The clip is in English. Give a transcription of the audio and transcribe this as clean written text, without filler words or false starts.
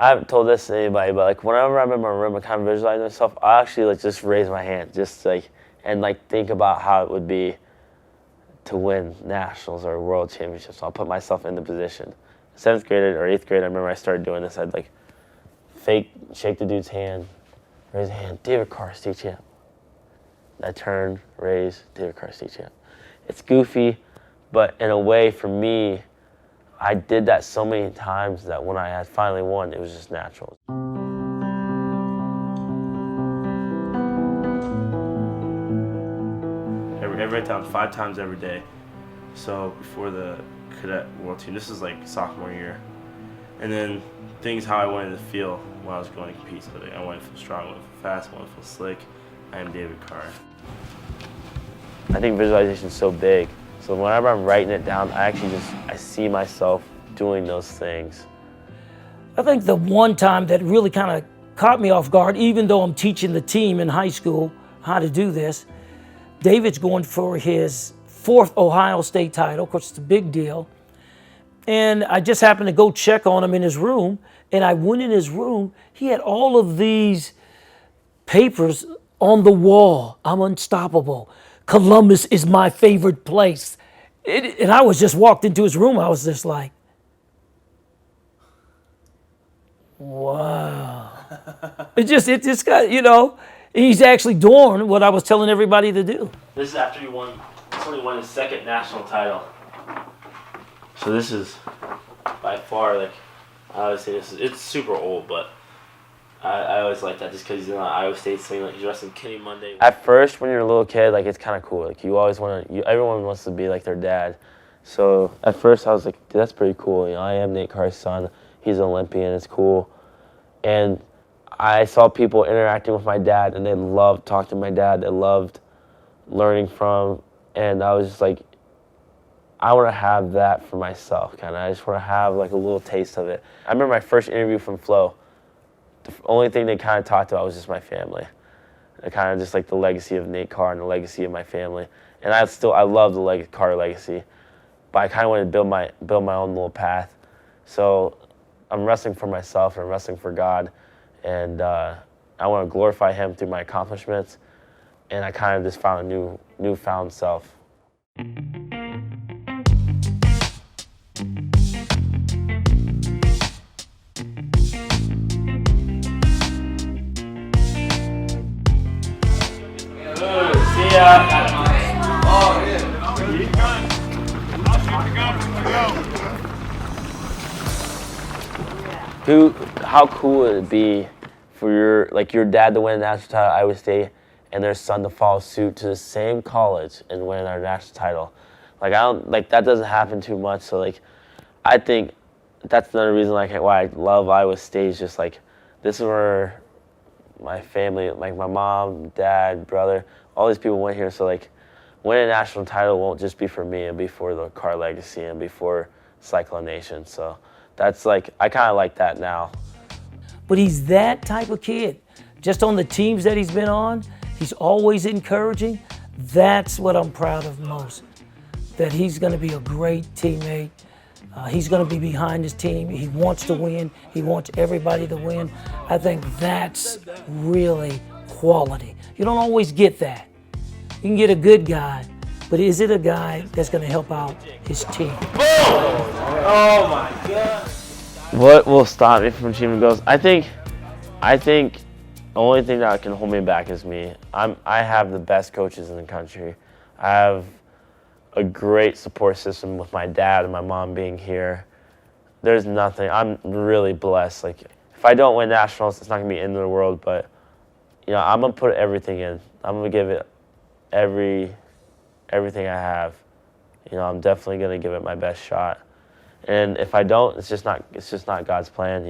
I haven't told this to anybody, but like whenever I'm in my room and kind of visualize myself, I actually like just raise my hand, just like and like think about how it would be to win nationals or world championships. So I'll put myself in the position. 7th grade or 8th grade, I remember I started doing this. I'd like shake the dude's hand, raise a hand, David Carr, state champ. I turn, raise, David Carr, state champ. It's goofy, but in a way for me, I did that so many times that when I had finally won, it was just natural. I write down 5 times every day. So before the cadet world team, this is like sophomore year. And then things how I wanted to feel when I was going to compete. So I wanted to feel strong, I wanted to feel fast, I wanted to feel slick. I am David Carr. I think visualization is so big. So whenever I'm writing it down, I see myself doing those things. I think the one time that really kind of caught me off guard, even though I'm teaching the team in high school how to do this, David's going for his 4th Ohio State title. Of course, it's a big deal. And I just happened to go check on him in his room, and I went in his room. He had all of these papers on the wall. I'm unstoppable. Columbus is my favorite place. And I was just walked into his room. I was just like, wow. It just got, you know, he's actually doing what I was telling everybody to do. This is after he won his 2nd national title. So this is by far, like, I always say it's super old, but I always like that just because he's in Iowa State, so like he's wrestling Kenny Monday. At first, when you're a little kid, like it's kind of cool. Like you always everyone wants to be like their dad. So at first, I was like, dude, that's pretty cool. You know, I am Nate Carr's son. He's an Olympian. It's cool. And I saw people interacting with my dad, and they loved talking to my dad. They loved learning from, and I was just like, I want to have that for myself, kind of. I just want to have like a little taste of it. I remember my first interview from Flo. The only thing they kind of talked about was just my family. Kind of just like the legacy of Nate Carr and the legacy of my family. And I love the Carr legacy, but I kind of wanted to build my own little path. So I'm wrestling for myself and I'm wrestling for God, and I want to glorify Him through my accomplishments. And I kind of just found a newfound self. How cool would it be for your dad to win a national title at Iowa State and their son to follow suit to the same college and win our national title? That doesn't happen too much. So I think that's another reason why I love Iowa State is just this is where my family, like my mom, dad, brother, all these people went here. So winning a national title won't just be for me, it'll be for the Carr legacy and be for Cyclone Nation. So that's I kind of like that now. But he's that type of kid. Just on the teams that he's been on, he's always encouraging. That's what I'm proud of most. That he's going to be a great teammate. He's going to be behind his team. He wants to win. He wants everybody to win. I think that's really quality. You don't always get that. You can get a good guy, but is it a guy that's going to help out his team? Oh my God. What will stop me from achieving goals? I think the only thing that can hold me back is me. I have the best coaches in the country. I have a great support system with my dad and my mom being here. There's nothing. I'm really blessed. If I don't win nationals, it's not gonna be the end of the world. But I'm gonna put everything in. I'm gonna give it everything I have. I'm definitely gonna give it my best shot. And if I don't, it's just not God's plan.